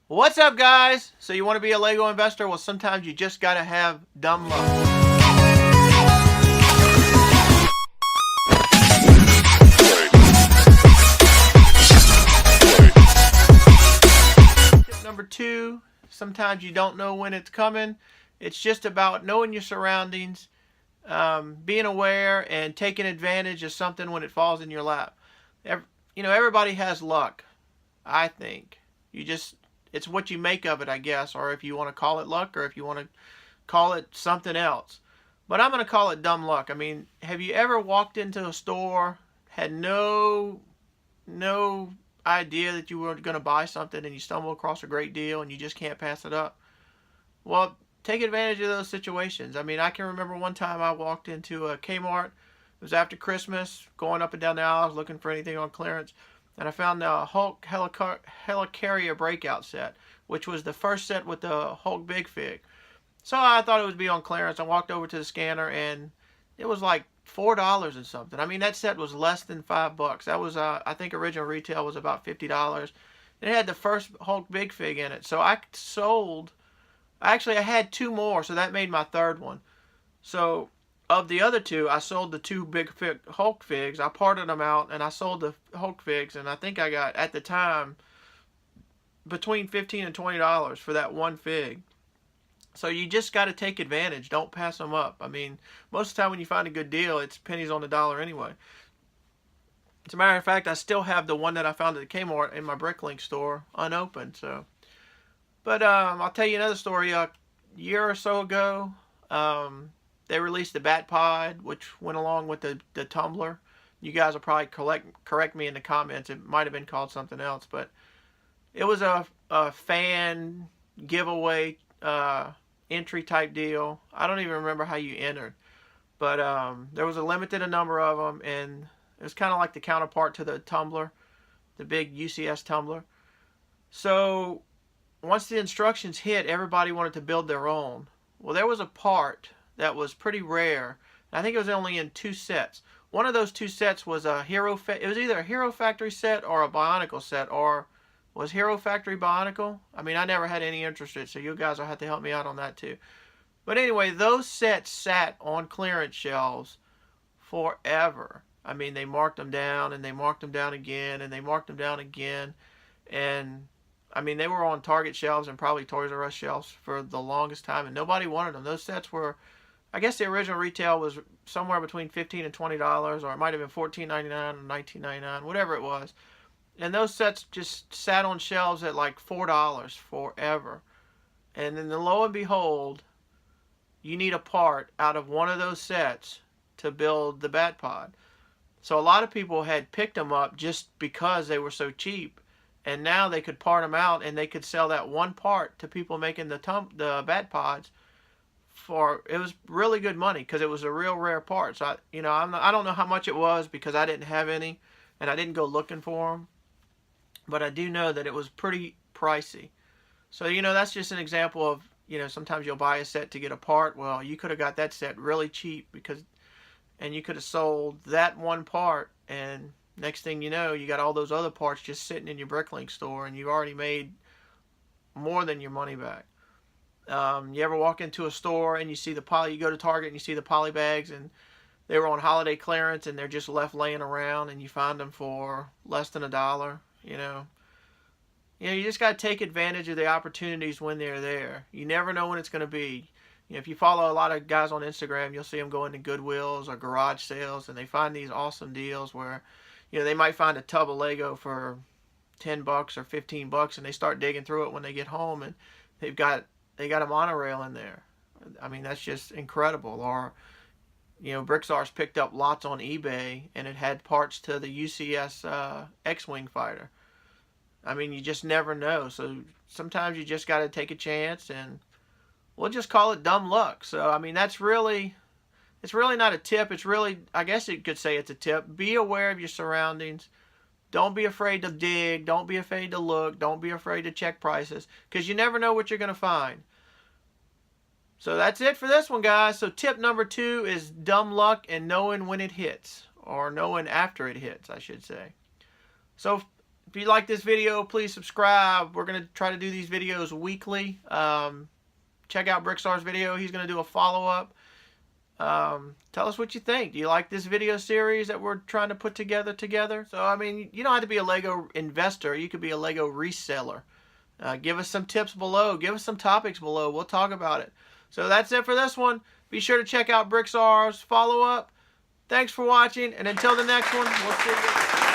What's up, guys? So you want to be a Lego investor? Well, sometimes you just gotta have dumb luck. Tip number two, sometimes you don't know when it's coming. It's just about knowing your surroundings, being aware, and taking advantage of something when it falls in your lap. Everybody has luck, I think. It's what you make of it, I guess, or if you want to call it luck, or if you want to call it something else. But I'm going to call it dumb luck. I mean, have you ever walked into a store, had no idea that you were going to buy something, and you stumble across a great deal and you just can't pass it up? Well, take advantage of those situations. I mean, I can remember one time I walked into a Kmart. It was after Christmas, going up and down the aisles looking for anything on clearance, and I found the Hulk Helicarrier breakout set, which was the first set with the Hulk Big Fig. So I thought it would be on clearance. I walked over to the scanner, and it was like $4 and something. I mean, that set was less than $5. That was, I think, original retail was about $50. It had the first Hulk Big Fig in it. So I sold. Actually, I had two more, so that made my third one. So of the other two, I sold the two Hulk figs. I parted them out, and I sold the Hulk figs, and I think I got, at the time, between $15 and $20 for that one fig. So you just got to take advantage. Don't pass them up. I mean, most of the time when you find a good deal, it's pennies on the dollar anyway. As a matter of fact, I still have the one that I found at the Kmart in my Bricklink store unopened. But I'll tell you another story. A year or so ago, they released the Bat Pod, which went along with the tumbler. You guys will probably correct me in the comments. It might have been called something else, but it was a fan giveaway entry type deal. I don't even remember how you entered, but there was a limited number of them, and it was kind of like the counterpart to the tumbler, the big UCS tumbler. So once the instructions hit, everybody wanted to build their own. Well, there was a part that was pretty rare. I think it was only in two sets. One of those two sets was it was either a Hero Factory set or a Bionicle set, or was Hero Factory Bionicle? I mean, I never had any interest in it, so you guys will have to help me out on that too. But anyway, those sets sat on clearance shelves forever. I mean, they marked them down, and they marked them down again, and they marked them down again. And, I mean, they were on Target shelves and probably Toys R Us shelves for the longest time, and nobody wanted them. Those sets were, I guess the original retail was somewhere between $15 and $20, or it might have been $14.99 or $19.99, whatever it was. And those sets just sat on shelves at like $4 forever. And then lo and behold, you need a part out of one of those sets to build the Bat Pod. So a lot of people had picked them up just because they were so cheap. And now they could part them out, and they could sell that one part to people making the Bat Pods for, it was really good money because it was a real rare part. So I don't know how much it was because I didn't have any, and I didn't go looking for them. But I do know that it was pretty pricey. So, that's just an example of, sometimes you'll buy a set to get a part. Well, you could have got that set really cheap and you could have sold that one part, and next thing you know, you got all those other parts just sitting in your Bricklink store, and you already made more than your money back. You ever walk into a store and you see you go to Target and you see the poly bags, and they were on holiday clearance, and they're just left laying around, and you find them for less than $1. You just got to take advantage of the opportunities when they're there. You never know when it's going to be. If you follow a lot of guys on Instagram, you'll see them go into Goodwills or garage sales, and they find these awesome deals where, they might find a tub of Lego for $10 or $15, and they start digging through it when they get home, and they got a monorail in there. I mean, that's just incredible. Or, Bricktsar's picked up lots on eBay, and it had parts to the UCS X-Wing fighter. I mean, you just never know. So sometimes you just got to take a chance, and we'll just call it dumb luck. So, I mean, it's really not a tip. It's really, I guess you could say it's a tip. Be aware of your surroundings. Don't be afraid to dig. Don't be afraid to look. Don't be afraid to check prices, because you never know what you're going to find. So that's it for this one, guys. So tip number 2 is dumb luck and knowing when it hits, or knowing after it hits, I should say. So If you like this video, please subscribe. We're going to try to do these videos weekly. Check out Bricktsar's video. He's going to do a follow-up. Tell us what you think. Do you like this video series that we're trying to put together? So, I mean, you don't have to be a Lego investor. You could be a Lego reseller. Give us some tips below. Give us some topics below. We'll talk about it. So that's it for this one. Be sure to check out Bricktsar's follow-up. Thanks for watching, and until the next one, we'll see you.